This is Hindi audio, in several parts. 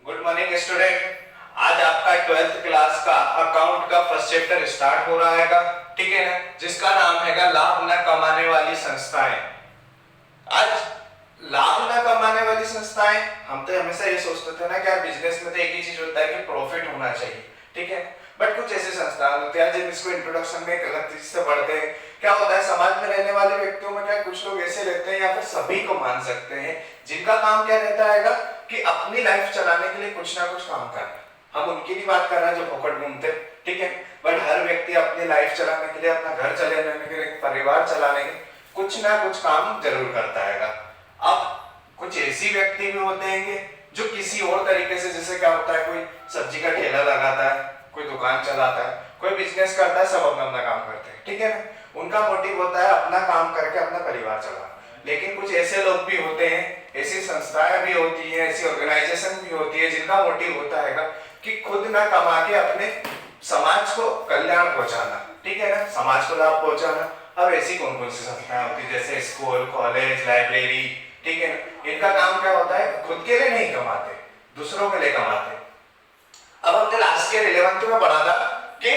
Good morning student. आज आपका 12th क्लास का अकाउंट का फर्स्ट चैप्टर स्टार्ट हो रहा है, ठीक है ना, जिसका नाम है लाभ न कमाने वाली संस्थाएं। आज लाभ न कमाने वाली संस्थाएं, हम तो हमेशा ये सोचते थे ना कि यार बिजनेस में तो एक ही चीज होता है कि प्रॉफिट होना चाहिए, ठीक है। बट कुछ ऐसे संस्थान होते हैं जब इसको इंट्रोडक्शन में एक अलग चीज से पढ़ते हैं, क्या होता है समाज में रहने वाले व्यक्तियों में क्या कुछ लोग ऐसे रहते हैं या फिर सभी को मान सकते हैं जिनका काम क्या रहता है कि अपनी लाइफ चलाने के लिए कुछ ना कुछ काम करना। हम उनकी भी बात कर रहे हैं जो फोकट घूमते, ठीक है। बट हर व्यक्ति अपनी लाइफ चलाने के लिए, अपना घर चलाने के लिए, परिवार चलाने के लिए कुछ ना कुछ काम जरूर करता है। अब कुछ ऐसी व्यक्ति भी होते हैं जो किसी और तरीके से, जैसे क्या होता है कोई सब्जी का ठेला लगाता है, कोई दुकान चलाता है, कोई बिजनेस करता है, सब अपना अपना काम करते हैं, ठीक है ना। उनका मोटिव होता है अपना काम करके अपना परिवार चलाना। लेकिन कुछ ऐसे लोग भी होते हैं, ऐसी संस्थाएं भी होती हैं, ऐसी ऑर्गेनाइजेशन भी होती है जिनका मोटिव होता है कि खुद ना कमा के अपने समाज को कल्याण पहुंचाना, ठीक है ना, समाज को लाभ पहुंचाना। अब ऐसी कौन कौन सी संस्थाएं होती है जैसे स्कूल, कॉलेज, लाइब्रेरी, ठीक है ना। इनका काम क्या होता है, खुद के लिए नहीं कमाते, दूसरों के लिए कमाते। अब हमने लास्ट ईयर 11th में पढ़ा था कि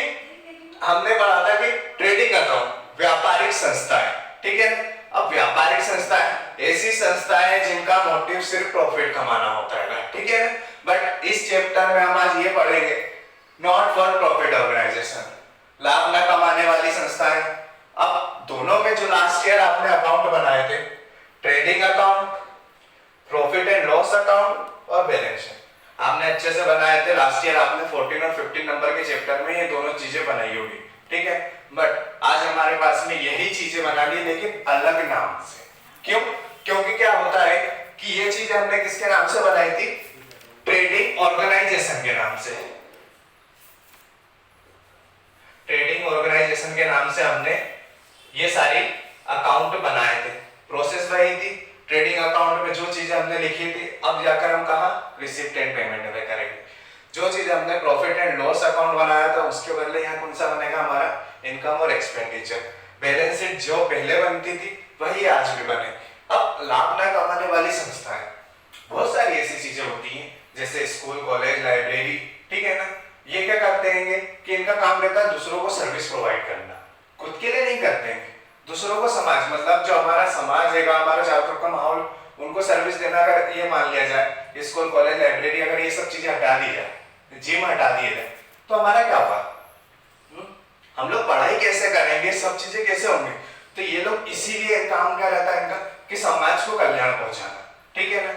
ट्रेडिंग अकाउंट, व्यापारिक संस्थाएं, ठीक है। अब व्यापारिक संस्थाएं ऐसी संस्थाएं जिनका मोटिव सिर्फ प्रॉफिट कमाना होता है, ठीक है। बट इस चैप्टर में हम आज ये पढ़ेंगे नॉट फॉर प्रॉफिट ऑर्गेनाइजेशन, लाभ न कमाने वाली संस्थाएं। अब दोनों में जो लास्ट ईयर आपने अकाउंट बनाए थे, trading account, profit and loss account और बैलेंस शीट, आपने अच्छे से बनाए थे। लास्ट ईयर आपने 14 और 15 नंबर के चैप्टर में ये दोनों चीजें बनाई होगी, ठीक है। बट आज हमारे पास में यही चीजें बनानी, लेकिन अलग नाम से। क्यों? क्योंकि क्या होता है कि ये चीज हमने किसके नाम से बनाई थी, ट्रेडिंग ऑर्गेनाइजेशन के नाम से। ट्रेडिंग ऑर्गेनाइजेशन के नाम से हमने ये सारी अकाउंट बनाए थे। प्रोसेस वही थी, ट्रेडिंग अकाउंट में जो चीजें हमने लिखी थी, अब जाकर हम कहा रिसिप्ट एंड पेमेंट में करेंगे। जो चीज हमने प्रॉफिट एंड लॉस अकाउंट बनाया था उसके बदले यहाँ कौन सा बनेगा, हमारा इनकम और एक्सपेंडिचर। बैलेंस शीट जो पहले बनती थी वही आज भी बने। अब लाभ न कमाने वाली संस्थाएं, बहुत सारी ऐसी चीजें होती हैं जैसे स्कूल, कॉलेज, लाइब्रेरी, ठीक है ना। ये क्या करते हैं कि इनका काम रहता है दूसरों को सर्विस प्रोवाइड करना, खुद के लिए नहीं करते हैं, दूसरों को, समाज, मतलब जो हमारा समाज है, हमारा चारों तरफ का माहौल, उनको सर्विस देना। अगर ये मान लिया जाए स्कूल, कॉलेज, लाइब्रेरी, अगर ये सब चीजें हटा दी जाए, जिम हटा दिए जाए, तो हमारा क्या होगा, हम लोग पढ़ाई कैसे करेंगे, सब चीजें कैसे होंगी। तो ये लोग इसीलिए काम क्या रहता है इनका कि समाज को कल्याण पहुंचाना, ठीक है ना।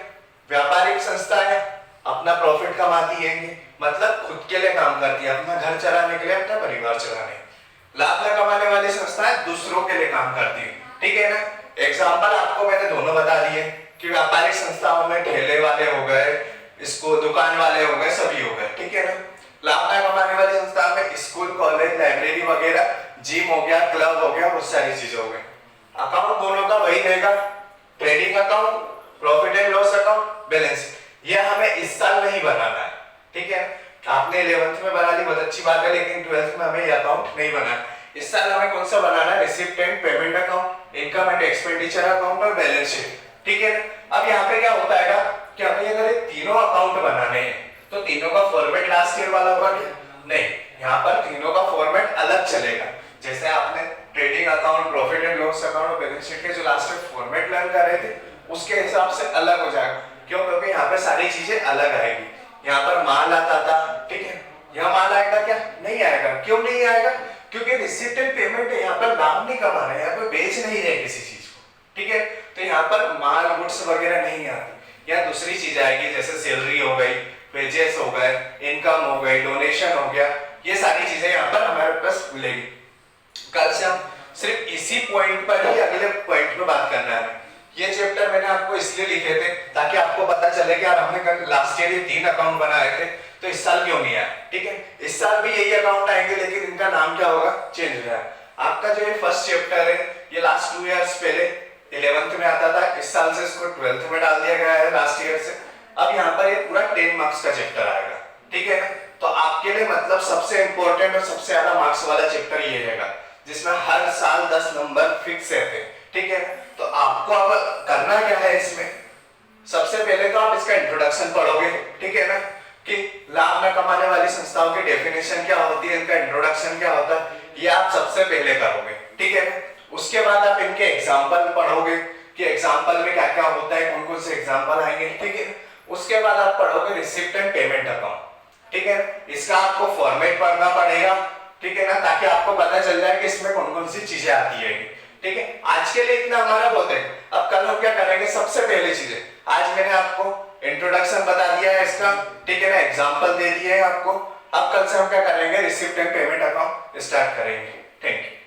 व्यापारिक संस्थाएं अपना प्रॉफिट कमाती है, मतलब खुद के लिए काम करती है, अपना घर चलाने के लिए, अपना परिवार चलाने। लाभ न कमाने वाली संस्थाएं दूसरों के लिए काम करती है, ठीक है ना। एग्जाम्पल आपको मैंने दोनों बता दिए कि व्यापारिक संस्थाओं में ठेले वाले हो गए, इसको दुकान वाले हो गए, सभी हो गए, ठीक है ना। लाभ न कमाने वाली संस्था में स्कूल, कॉलेज, लाइब्रेरी वगैरह, जिम हो गया, क्लब हो गया, बहुत सारी चीजें हो गई। अकाउंट दोनों का वही रहेगा, trading account, profit and loss account, balance. ये हमें इस साल नहीं बनाना है, ठीक है। आपने 11th में बना ली, बहुत अच्छी बात है, लेकिन 12th में हमें ये अकाउंट नहीं बनाना। इस साल हमें कौन सा बनाना है, receipt and payment account, income and expenditure account और बैलेंस शीट, ठीक है। अब यहाँ पे क्या होता है कि हमें अगर ये तीनों अकाउंट बनाने हैं तो तीनों का फॉर्मेट लास्ट ईयर वाला होगा नहीं, यहाँ पर तीनों का फॉर्मेट अलग चलेगा। जैसे आपने trading account, profit and loss account और बैलेंस शीट के जो लास्ट में फॉर्मेट लर्न कर रहे थे उसके हिसाब से अलग हो जाएगा। क्यों? क्योंकि यहाँ पे सारी चीजें अलग आएगी। यहाँ पर माल आता था, ठीक है, यहाँ माल आएगा क्या, नहीं आएगा। क्यों नहीं आएगा? क्योंकि रिसिप्ट एंड पेमेंट यहाँ पर लाभ नहीं कमा रहे, यहाँ पर बेच नहीं रहे किसी चीज को, ठीक है। तो यहाँ पर माल, गुड्स वगैरह नहीं आती, यहाँ दूसरी चीज आएगी, जैसे सैलरी हो गई, वेजेस हो गए, इनकम हो गई, डोनेशन हो गया, ये सारी चीजें यहाँ पर हमारे पास मिलेगी। कल से हम सिर्फ इसी पॉइंट पर ही अगले पॉइंट पे बात करना है। ये चैप्टर मैंने आपको इसलिए लिखे थे ताकि आपको पता चले कि यार हमने कल लास्ट ईयर ये 3 अकाउंट बनाए थे, तो इस साल क्यों नहीं आया, ठीक है। इस साल भी यही अकाउंट आएंगे, लेकिन इनका नाम क्या होगा, चेंज हो जाएगा। आपका जो ये फर्स्ट चैप्टर है, ये लास्ट 2 इयर्स पहले 11th में आता था, इस साल से इसको 12th में डाल दिया गया है लास्ट ईयर से। अब यहाँ पर ये पूरा 10 मार्क्स का चैप्टर आएगा, ठीक है। तो आपके लिए मतलब सबसे इंपॉर्टेंट और सबसे ज्यादा मार्क्स वाला चैप्टर ये रहेगा, जिसमें हर साल 10 नंबर फिक्स रहते हैं, ठीक है। तो आपको अब करना क्या है इसमें, सबसे पहले तो आप इसका इंट्रोडक्शन पढ़ोगे, ठीक है। ठीक है ना, कि लाभ न कमाने वाली संस्थाओं की डेफिनेशन क्या होती है, इनका इंट्रोडक्शन क्या होता है, ये आप सबसे पहले करोगे, ठीक है ना। उसके बाद आप इनके एग्जाम्पल पढ़ोगे कि एग्जाम्पल में क्या क्या होता है, कौन कौन से एग्जाम्पल आएंगे, ठीक है। उसके बाद आप पढ़ोगे रिसिप्ट एंड पेमेंट अकाउंट, ठीक है। इसका आपको फॉर्मेट पढ़ना पड़ेगा, ठीक है ना, ताकि आपको पता चल जाए कि इसमें कौन कौन सी चीजें आती है, ठीक है। आज के लिए इतना हमारा बहुत है। अब कल हम क्या करेंगे, सबसे पहले चीजें आज मैंने आपको इंट्रोडक्शन बता दिया है इसका, ठीक है ना, एग्जाम्पल दे दिए है आपको। अब कल से हम क्या करेंगे, receipt and payment account start करेंगे। Thank you.